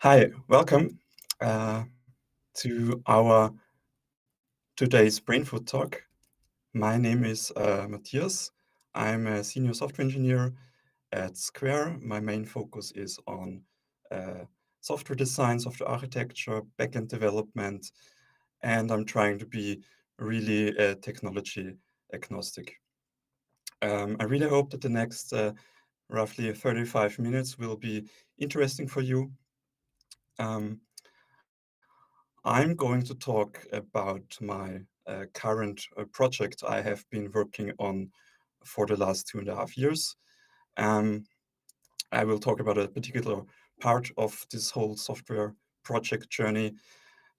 Hi, welcome to our today's Brainfood Talk. My name is Matthias. I'm a senior software engineer at Square. My main focus is on software design, software architecture, backend development, and I'm trying to be really technology agnostic. I really hope that the next roughly 35 minutes will be interesting for you. I'm going to talk about my current project I have been working on for the last 2.5 years. Um, I will talk about a particular part of this whole software project journey,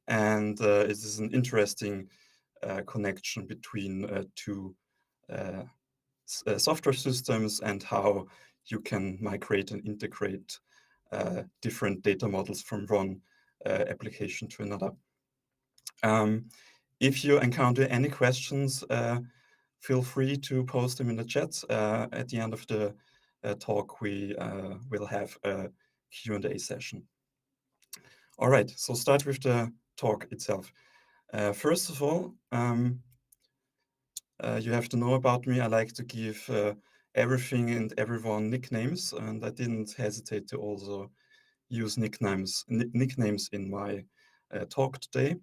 and it is an interesting connection between two software systems and how you can migrate and integrate different data models from one application to another. If you encounter any questions, feel free to post them in the chat. At the end of the talk, we will have a Q&A session. All right, so start with the talk itself. First of all, you have to know about me. I like to give everything and everyone nicknames, and I didn't hesitate to also use nicknames in my talk today.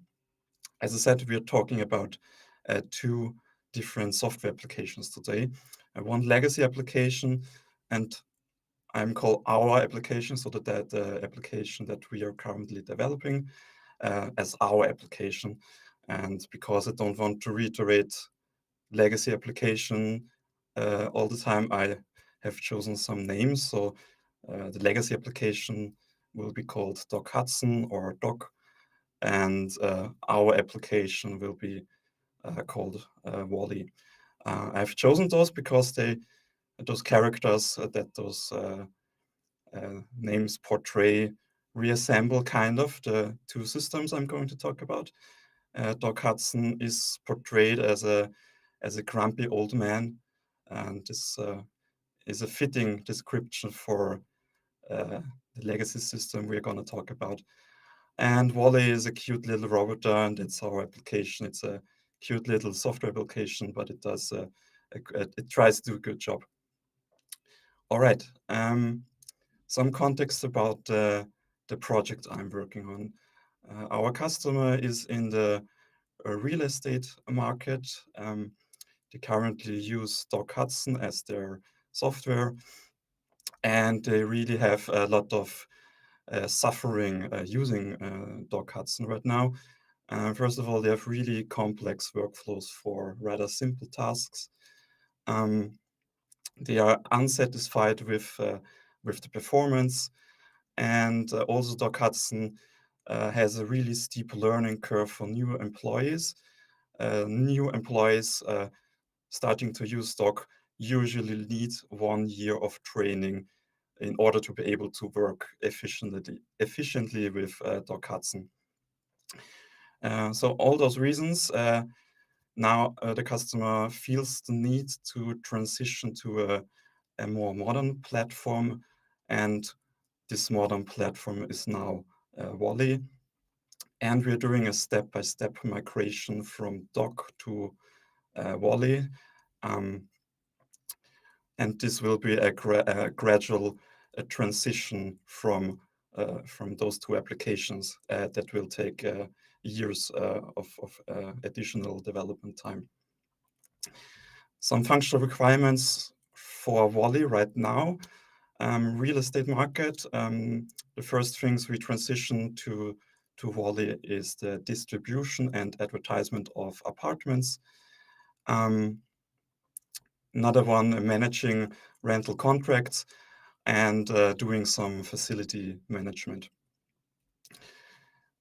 As I said, we are talking about two different software applications today. One legacy application, and I'm called our application, so that application that we are currently developing as our application. And because I don't want to reiterate legacy application all the time, I have chosen some names. So the legacy application will be called Doc Hudson or Doc, and our application will be called Wally. I've chosen those because those characters that those names portray reassemble kind of the two systems I'm going to talk about. Doc Hudson is portrayed as a grumpy old man, and this is a fitting description for the legacy system we're going to talk about. And Wally is a cute little robot, and it's our application. It's a cute little software application, but it does it tries to do a good job. All right, some context about the project I'm working on. Our customer is in the real estate market. They currently use Doc Hudson as their software, and they really have a lot of suffering using Doc Hudson right now. First of all, they have really complex workflows for rather simple tasks. They are unsatisfied with the performance, and also Doc Hudson has a really steep learning curve for new employees. New employees starting to use Doc usually need 1 year of training in order to be able to work efficiently with Doc Hudson. So all those reasons, now the customer feels the need to transition to a more modern platform, and this modern platform is now Wally. And we're doing a step-by-step migration from Doc to Wally. And this will be a gradual transition from those two applications that will take years of additional development time. Some functional requirements for Wally right now. Real estate market. The first things we transition to Wally is the distribution and advertisement of apartments. Another one, managing rental contracts and doing some facility management.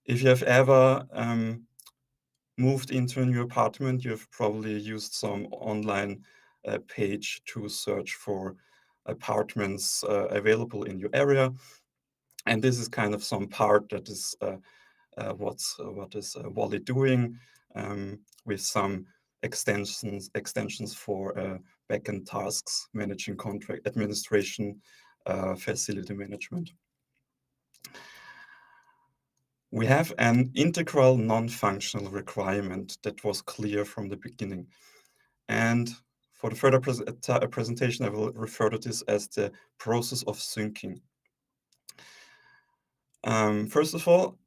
If you have ever moved into a new apartment, you've probably used some online page to search for apartments available in your area. And this is kind of some part that is what is Wally doing with some extensions for backend tasks, managing contract administration, facility management. We have an integral non-functional requirement that was clear from the beginning. And for the further presentation, I will refer to this as the process of syncing. First of all,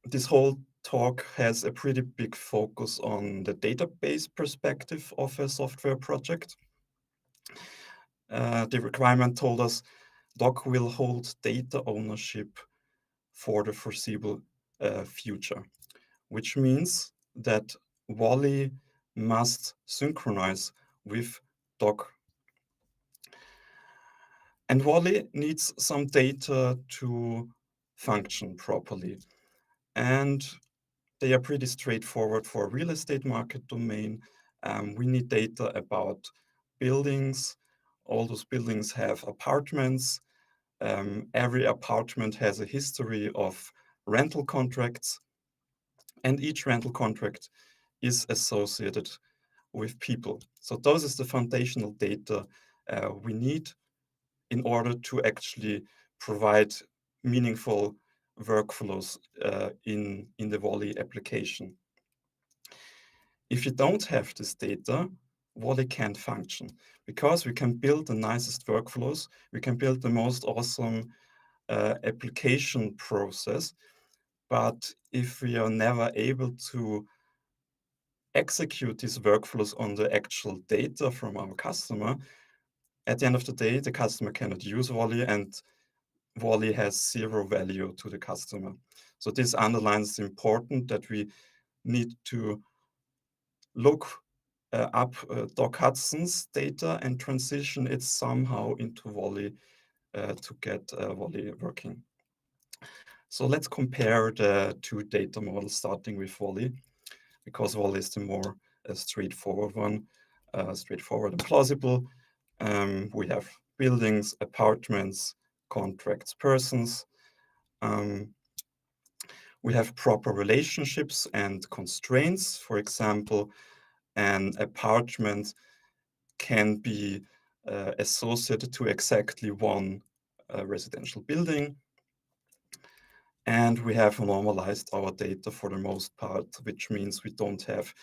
this whole talk has a pretty big focus on the database perspective of a software project. The requirement told us Doc will hold data ownership for the foreseeable future, which means that Wally must synchronize with Doc. And Wally needs some data to function properly. And they are pretty straightforward for a real estate market domain. We need data about buildings. All those buildings have apartments. Every apartment has a history of rental contracts, and each rental contract is associated with people. So those is the foundational data we need in order to actually provide meaningful workflows in the Wally application. If you don't have this data, Wally can't function, because we can build the nicest workflows, we can build the most awesome application process, but if we are never able to execute these workflows on the actual data from our customer, at the end of the day, the customer cannot use Wally, and Wally has zero value to the customer. So this underlines the importance that we need to look up Doc Hudson's data and transition it somehow into Wally to get Wally working. So let's compare the two data models, starting with Wally, because Wally is the more straightforward one, straightforward and plausible. We have buildings, apartments, contracts, persons. We have proper relationships and constraints. For example, an apartment can be associated to exactly one residential building. And we have normalized our data for the most part, which means we don't have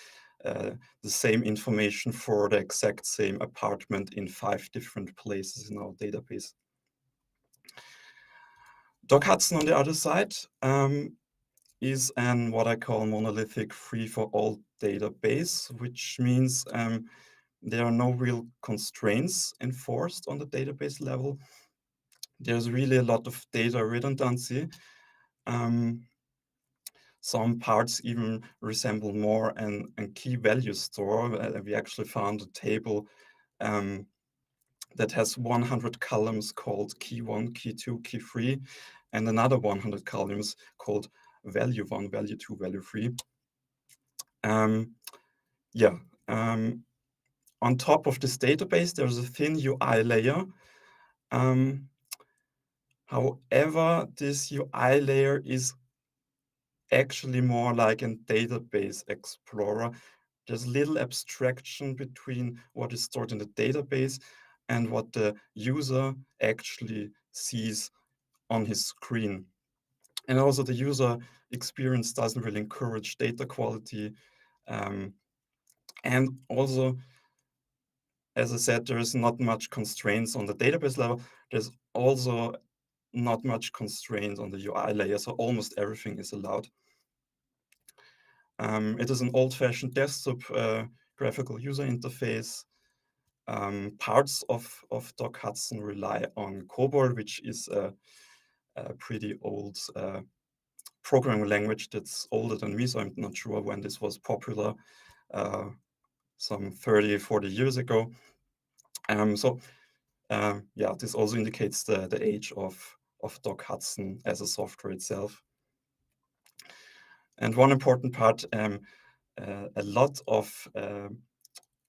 the same information for the exact same apartment in 5 different places in our database. Doc Hudson, on the other side, is an what I call monolithic free-for-all database, which means there are no real constraints enforced on the database level. There's really a lot of data redundancy. Some parts even resemble more an key value store. We actually found a table that has 100 columns called key 1, key 2, key 3, and another 100 columns called value 1, value 2, value 3. On top of this database, there's a thin UI layer. However, this UI layer is actually more like a database explorer. There's little abstraction between what is stored in the database and what the user actually sees on his screen. And also the user experience doesn't really encourage data quality. And also, as I said, there is not much constraints on the database level. There's also not much constraints on the UI layer, so almost everything is allowed. It is an old-fashioned desktop graphical user interface. Parts of Doc Hudson rely on COBOL, which is a pretty old programming language that's older than me, so I'm not sure when this was popular, some 30, 40 years ago. This also indicates the age of Doc Hudson as a software itself. And one important part, a lot of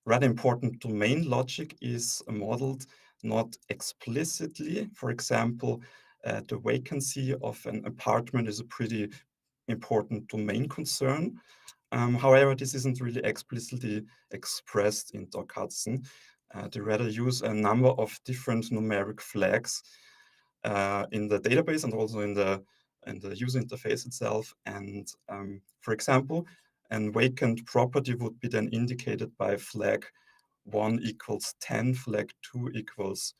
rather important domain logic is modeled not explicitly. For example, the vacancy of an apartment is a pretty important domain concern. However, this isn't really explicitly expressed in Doc Hudson. They rather use a number of different numeric flags in the database and also in the user interface itself. And for example, an vacant property would be then indicated by flag 1 equals 10, flag 2 equals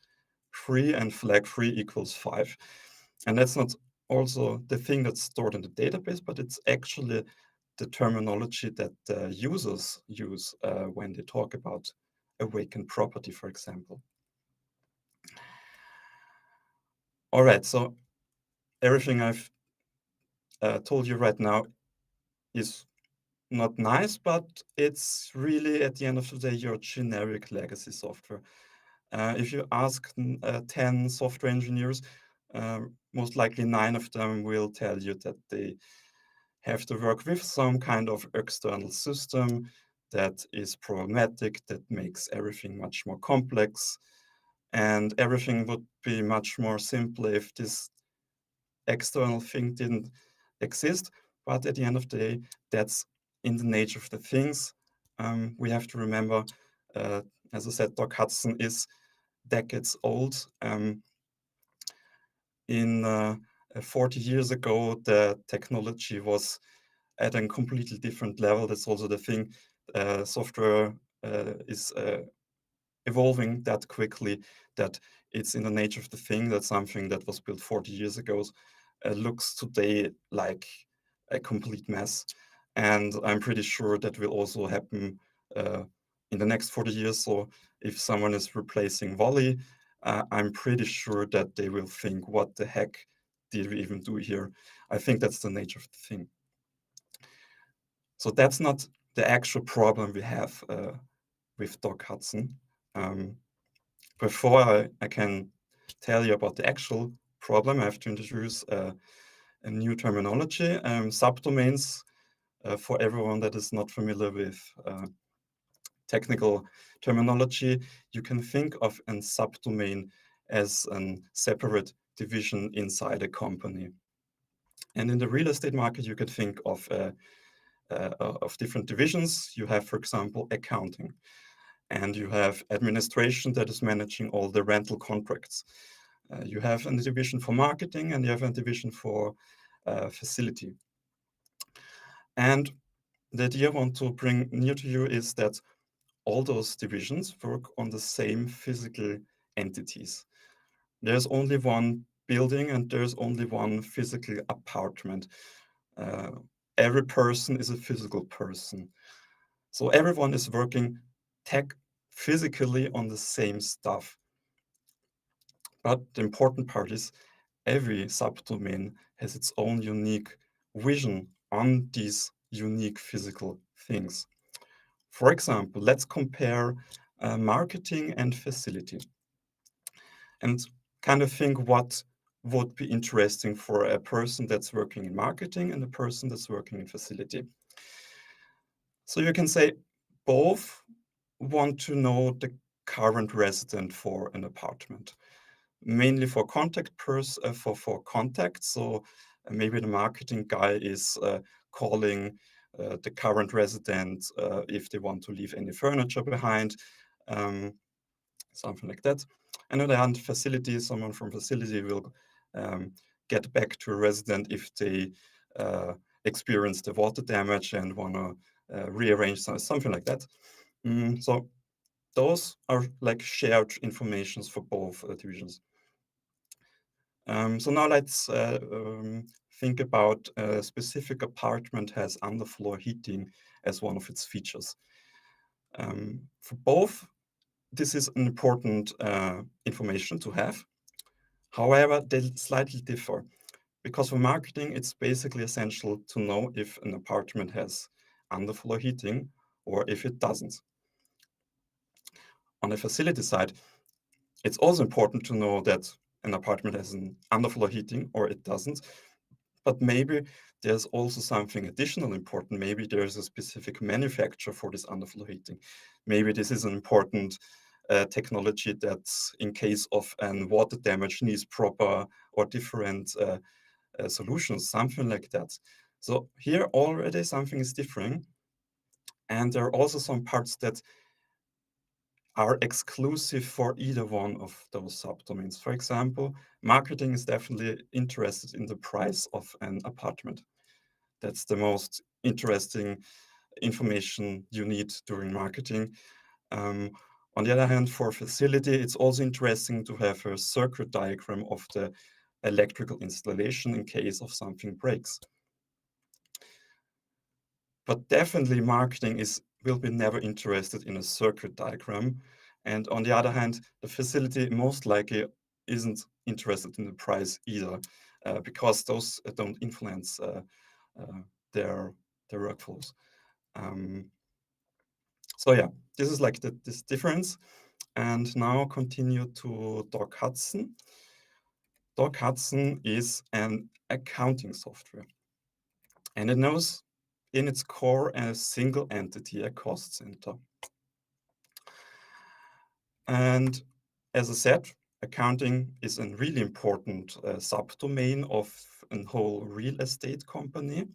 3, and flag 3 equals 5. And that's not also the thing that's stored in the database, but it's actually the terminology that users use when they talk about a vacant property, for example. All right, so everything I've told you right now is not nice, but it's really, at the end of the day, your generic legacy software. If you ask 10 software engineers, most likely 9 of them will tell you that they have to work with some kind of external system that is problematic, that makes everything much more complex, and everything would be much more simple if this external thing didn't exist. But at the end of the day, that's in the nature of the things. We have to remember, as I said, Doc Hudson is decades old. In 40 years ago, the technology was at a completely different level. That's also the thing. Software is evolving that quickly that it's in the nature of the thing that something that was built 40 years ago looks today like a complete mess. And I'm pretty sure that will also happen in the next 40 years. So if someone is replacing Volley, I'm pretty sure that they will think, what the heck did we even do here? I think that's the nature of the thing. So that's not the actual problem we have with Doc Hudson. Before I can tell you about the actual problem, I have to introduce a new terminology, subdomains. For everyone that is not familiar with technical terminology, you can think of a subdomain as a separate division inside a company. And in the real estate market, you could think of different divisions. You have, for example, accounting, and you have administration that is managing all the rental contracts. You have a division for marketing, and you have a division for facility. And the idea I want to bring near to you is that all those divisions work on the same physical entities. There's only one building and there's only one physical apartment. Every person is a physical person. So everyone is working physically on the same stuff. But the important part is every subdomain has its own unique vision on these unique physical things. For example, let's compare marketing and facility and kind of think what would be interesting for a person that's working in marketing and a person that's working in facility. So you can say both want to know the current resident for an apartment, mainly for for contact. So maybe the marketing guy is calling the current resident if they want to leave any furniture behind, something like that. And on the other facility, someone from facility will get back to a resident if they experience the water damage and want to rearrange something like that. So those are like shared informations for both divisions. So now let's think about a specific apartment has underfloor heating as one of its features. For both, this is an important information to have. However, they slightly differ. Because for marketing, it's basically essential to know if an apartment has underfloor heating or if it doesn't. On the facility side, it's also important to know that an apartment has an underfloor heating or it doesn't. But maybe there's also something additional important. Maybe there's a specific manufacturer for this underfloor heating. Maybe this is an important technology that in case of water damage needs proper or different solutions, something like that. So here already something is differing. And there are also some parts that are exclusive for either one of those subdomains. For example, marketing is definitely interested in the price of an apartment. That's the most interesting information you need during marketing. On the other hand, for facility, it's also interesting to have a circuit diagram of the electrical installation in case of something breaks. But definitely marketing will be never interested in a circuit diagram. And on the other hand, the facility most likely isn't interested in the price either, because those don't influence their workflows. So yeah, this is like this difference. And now continue to Doc Hudson. Doc Hudson is an accounting software, and it knows in its core a single entity, a cost center. And as I said, accounting is a really important subdomain of a whole real estate company,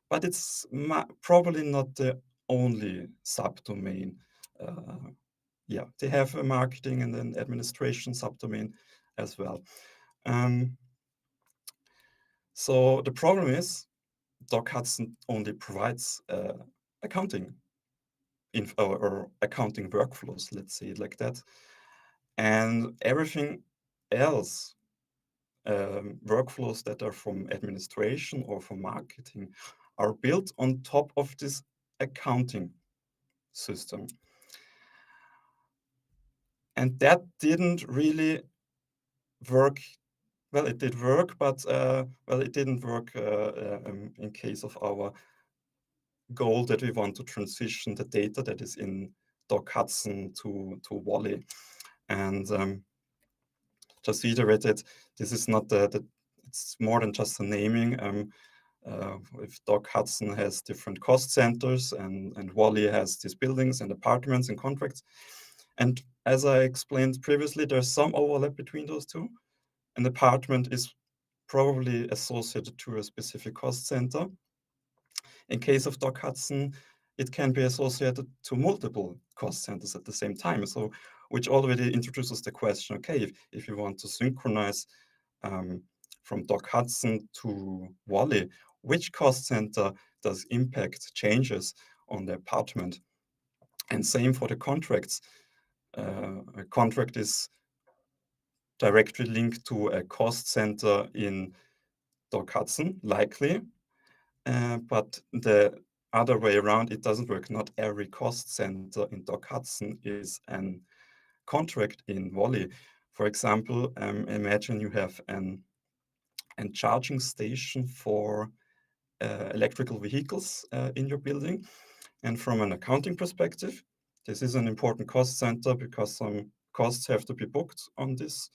but it's probably not the only subdomain. Yeah, they have a marketing and an administration subdomain as well. So the problem is Doc Hudson only provides accounting or accounting workflows, let's say it like that. And everything else, workflows that are from administration or from marketing, are built on top of this accounting system. And that didn't really work. Well, it did work, but well, it didn't work in case of our goal that we want to transition the data that is in Doc Hudson to Wally. And just to reiterate it, this is not it's more than just a naming. If Doc Hudson has different cost centers and Wally has these buildings and apartments and contracts. And as I explained previously, there's some overlap between those two. An apartment is probably associated to a specific cost center. In case of Doc Hudson, it can be associated to multiple cost centers at the same time. So, which already introduces the question, okay, if you want to synchronize from Doc Hudson to Wally, which cost center does impact changes on the apartment? And same for the contracts. A contract is directly linked to a cost center in Doc Hudson, likely, but the other way around, it doesn't work. Not every cost center in Doc Hudson is an contract in Wally. For example, imagine you have an charging station for electrical vehicles in your building. And from an accounting perspective, this is an important cost center because some costs have to be booked on this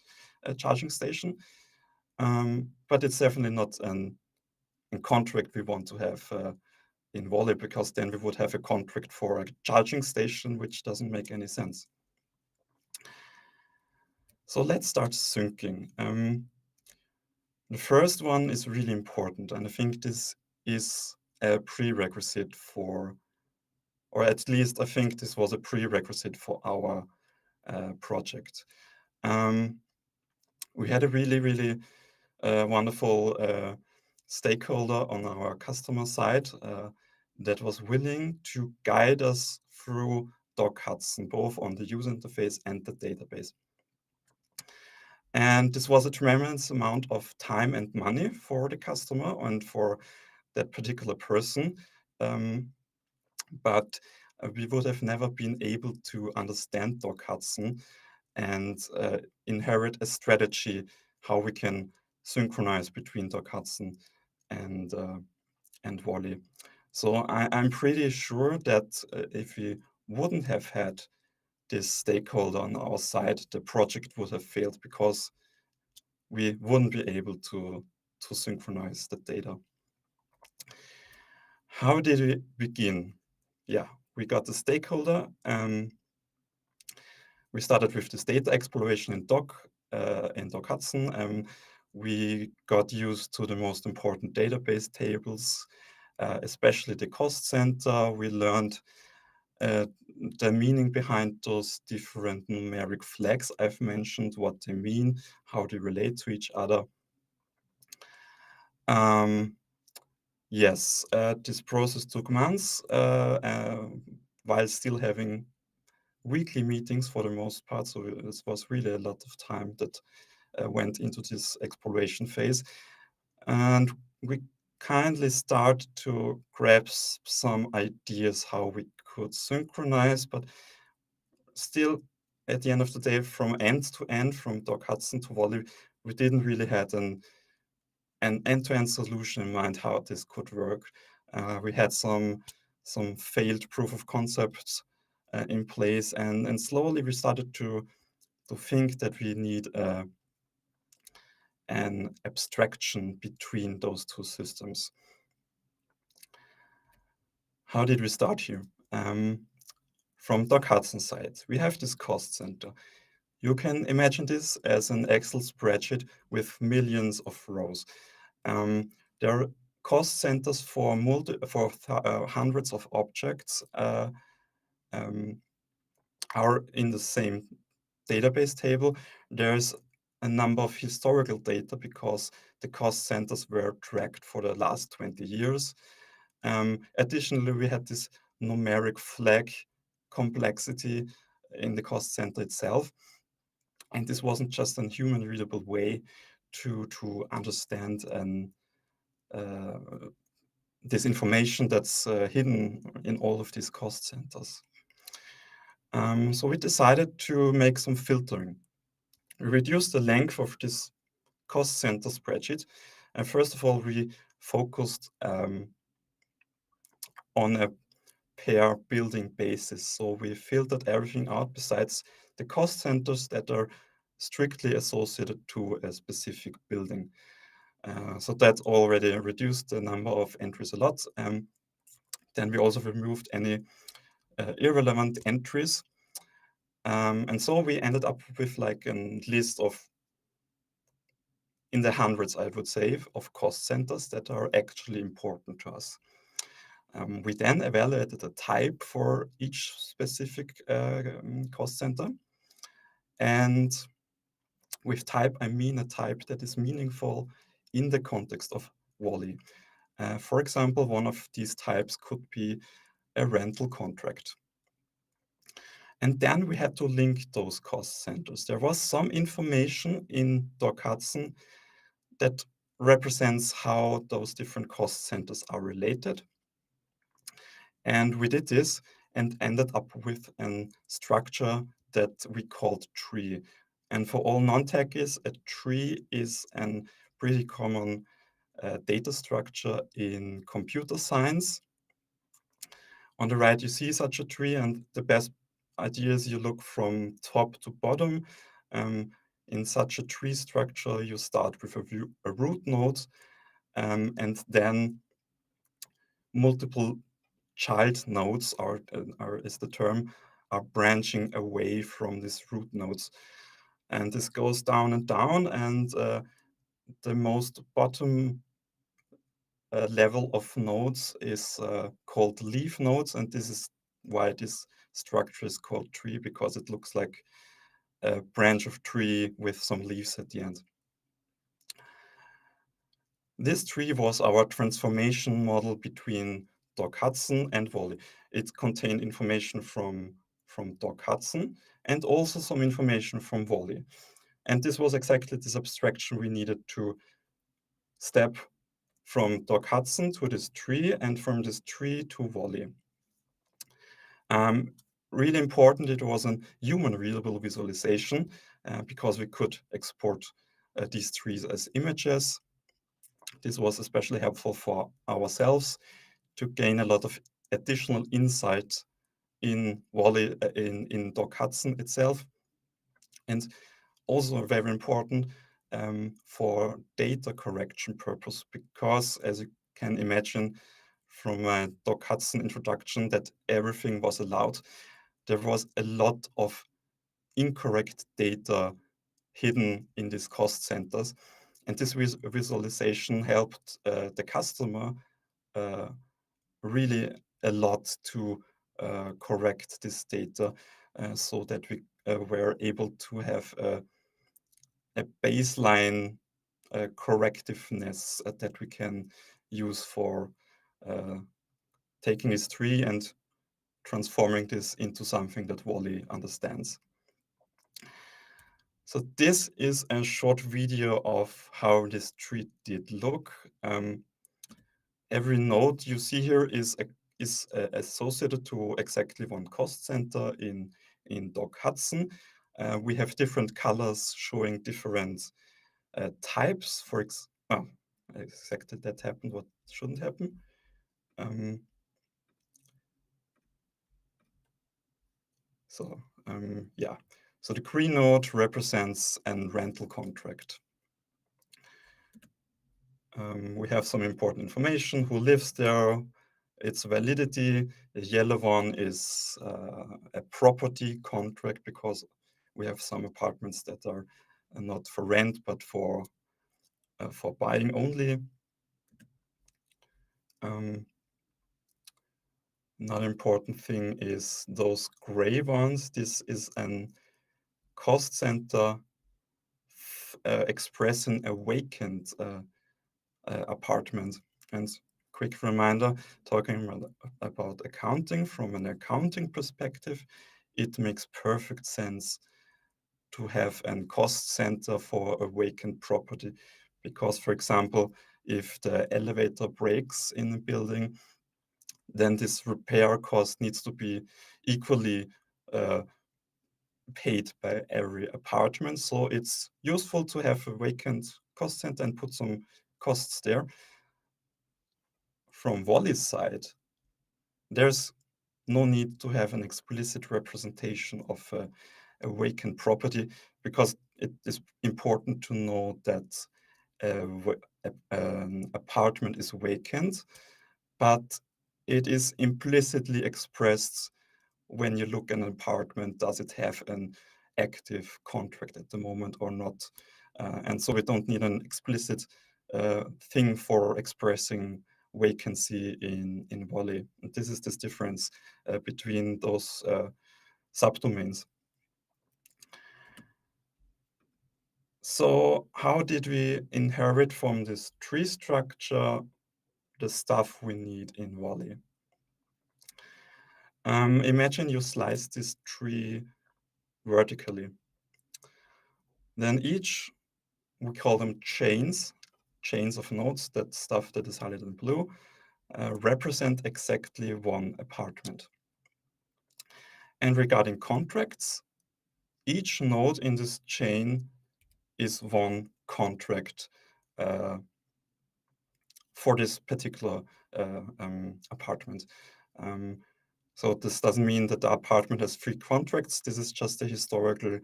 charging station. But it's definitely not a contract we want to have in Wally, because then we would have a contract for a charging station, which doesn't make any sense. So let's start syncing. The first one is really important, and I think this is a prerequisite for, or at least I think this was a prerequisite for our project. We had a really wonderful stakeholder on our customer side that was willing to guide us through Doc Hudson, both on the user interface and the database. And this was a tremendous amount of time and money for the customer and for that particular person. But we would have never been able to understand Doc Hudson and inherit a strategy how we can synchronize between Doc Hudson and Wally. So I'm pretty sure that if we wouldn't have had this stakeholder on our side, the project would have failed because we wouldn't be able to synchronize the data. How did we begin? Yeah, we got the stakeholder. We started with this data exploration in Doc Hudson. We got used to the most important database tables, especially the cost center. We learned uh, the meaning behind those different numeric flags I've mentioned, what they mean, how they relate to each other. Yes, this process took months, while still having weekly meetings for the most part. So this was really a lot of time that went into this exploration phase. And we kindly start to grasp some ideas how we could synchronize, but still, at the end of the day, from end to end, from Doc Hudson to Wally, we didn't really had an end-to-end solution in mind how this could work. We had some failed proof of concepts in place, and slowly we started to think that we need an abstraction between those two systems. How did we start here? From Doc Hudson's side, we have this cost center. You can imagine this as an Excel spreadsheet with millions of rows. There are cost centers for hundreds of objects are in the same database table. There's a number of historical data because the cost centers were tracked for the last 20 years. Additionally, we had this numeric flag complexity in the cost center itself. And this wasn't just a human readable way to understand this information that's hidden in all of these cost centers. So we decided to make some filtering. We reduced the length of this cost center spreadsheet. And first of all, we focused on a pair building basis. So we filtered everything out besides the cost centers that are strictly associated to a specific building. So that already reduced the number of entries a lot. Then we also removed any irrelevant entries. And so we ended up with like a list of, in the hundreds, I would say, of cost centers that are actually important to us. We then evaluated a type for each specific cost center. And with type, I mean a type that is meaningful in the context of Wally. For example, one of these types could be a rental contract. And then we had to link those cost centers. There was some information in Doc Hudson that represents how those different cost centers are related. And we did this and ended up with a structure that we called tree. And for all non-techies, a tree is a pretty common data structure in computer science. On the right, you see such a tree, and the best idea is you look from top to bottom. In such a tree structure, you start with a root node, and then multiple child nodes is the term, are branching away from these root nodes. And this goes down and down, and the most bottom level of nodes is called leaf nodes, and this is why this structure is called tree, because it looks like a branch of tree with some leaves at the end. This tree was our transformation model between Doc Hudson and Wally. It contained information from Doc Hudson and also some information from Wally. And this was exactly this abstraction we needed to step from Doc Hudson to this tree and from this tree to Wally. Really important, it was a human readable visualization because we could export these trees as images. This was especially helpful for ourselves to gain a lot of additional insight in Wally, in Doc Hudson itself. And also very important for data correction purpose, because as you can imagine from my Doc Hudson introduction that everything was allowed, there was a lot of incorrect data hidden in these cost centers. And this visualization helped the customer really a lot to correct this data so that we were able to have a baseline correctiveness that we can use for taking this tree and transforming this into something that Wally understands. So this is a short video of how this tree did look. Every node you see here is associated to exactly one cost center in Doc Hudson. We have different colors showing different types. Exactly that happened, what shouldn't happen. Yeah. So the green node represents a rental contract. We have some important information: who lives there, its validity. The yellow one is a property contract, because we have some apartments that are not for rent but for buying only. Another important thing is those gray ones. This is a cost center expressing a vacant apartment. And quick reminder, talking about accounting, from an accounting perspective, it makes perfect sense to have a cost center for a vacant property. Because, for example, if the elevator breaks in a building, then this repair cost needs to be equally paid by every apartment. So it's useful to have a vacant cost center and put some costs there. From Wally's side, there's no need to have an explicit representation of a vacant property, because it is important to know that an apartment is vacant, but it is implicitly expressed when you look at an apartment. Does it have an active contract at the moment or not? And so we don't need an explicit thing for expressing vacancy in Wally. And this is this difference between those subdomains. So how did we inherit from this tree structure the stuff we need in Wally? Imagine you slice this tree vertically. Then we call them chains of nodes, that stuff that is highlighted in blue, represent exactly one apartment. And regarding contracts, each node in this chain is one contract for this particular apartment. So this doesn't mean that the apartment has 3 contracts. This is just a historical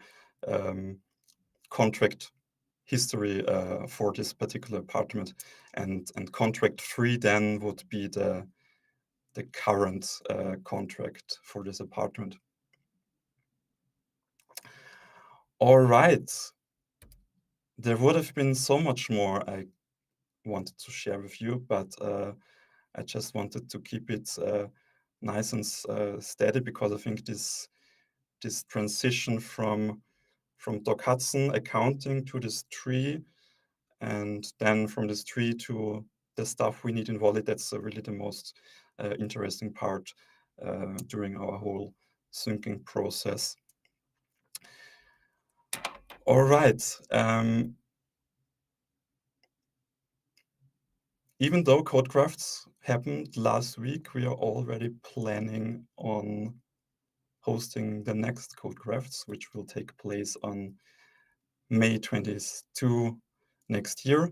contract history for this particular apartment. And contract 3 then would be the current contract for this apartment. All right. There would have been so much more I wanted to share with you, but I just wanted to keep it nice and steady, because I think this transition from Doc Hudson accounting to this tree, and then from this tree to the stuff we need in Wally, that's really the most interesting part during our whole syncing process. All right. Even though CodeCrafts happened last week, we are already planning on hosting the next CodeCrafts, which will take place on May 22 next year.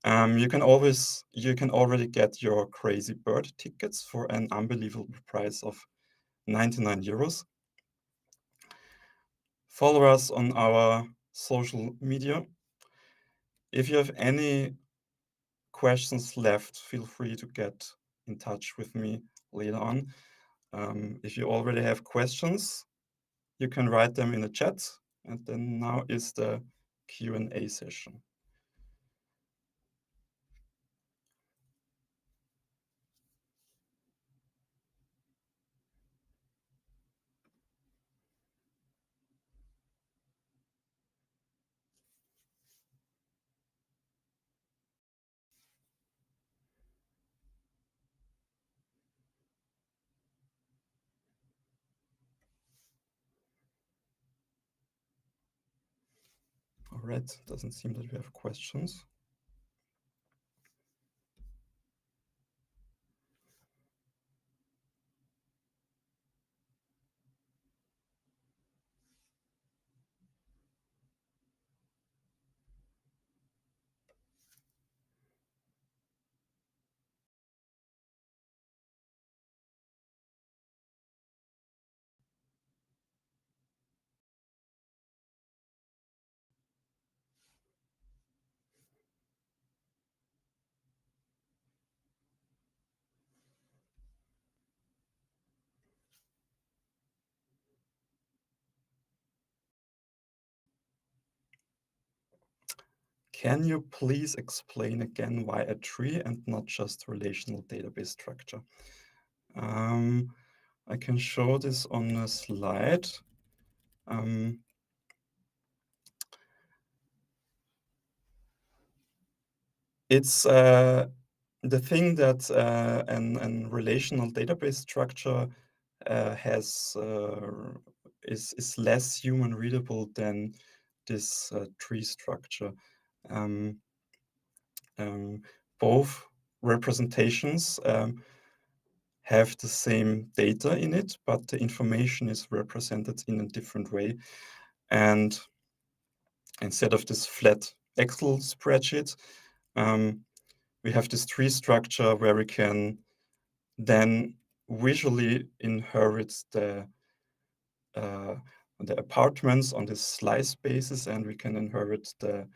You can already get your Crazy Bird tickets for an unbelievable price of 99 euros. Follow us on our social media. If you have any questions left, feel free to get in touch with me later on. If you already have questions, you can write them in the chat. And then now is the Q&A session. right, doesn't seem that we have questions. Can you please explain again why a tree and not just relational database structure? I can show this on a slide. It's the thing that an relational database structure is less human readable than this tree structure. Both representations have the same data in it, but the information is represented in a different way. And instead of this flat Excel spreadsheet, we have this tree structure where we can then visually inherit the apartments on this slice basis, and we can inherit the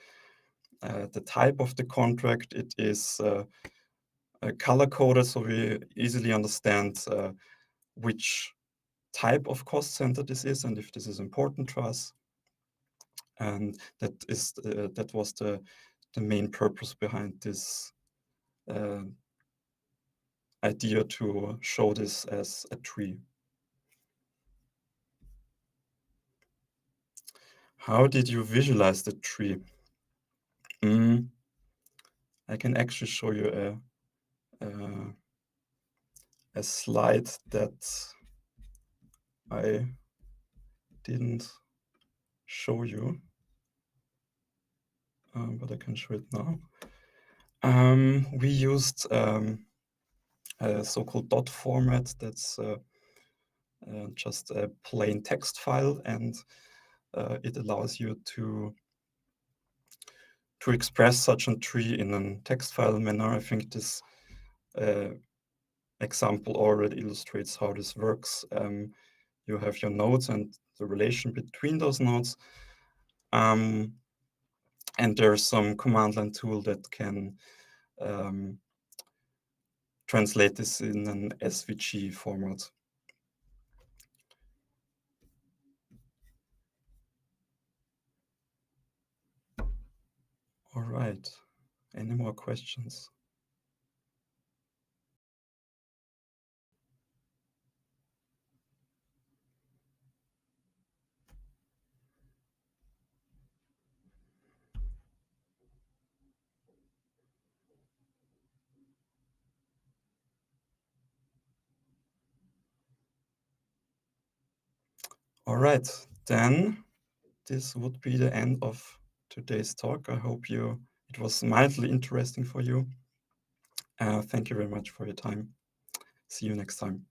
type of the contract. It is color coded, so we easily understand which type of cost center this is and if this is important to us. And that was the main purpose behind this idea to show this as a tree. How did you visualize the tree? I can actually show you a slide that I didn't show you, but I can show it now. We used a so-called dot format that's just a plain text file, and it allows you to express such a tree in a text file manner. I think this example already illustrates how this works. You have your nodes and the relation between those nodes. And there's some command line tool that can translate this in an SVG format. All right. Any more questions? All right, then this would be the end of today's talk. I hope it was mildly interesting for you. Thank you very much for your time. See you next time.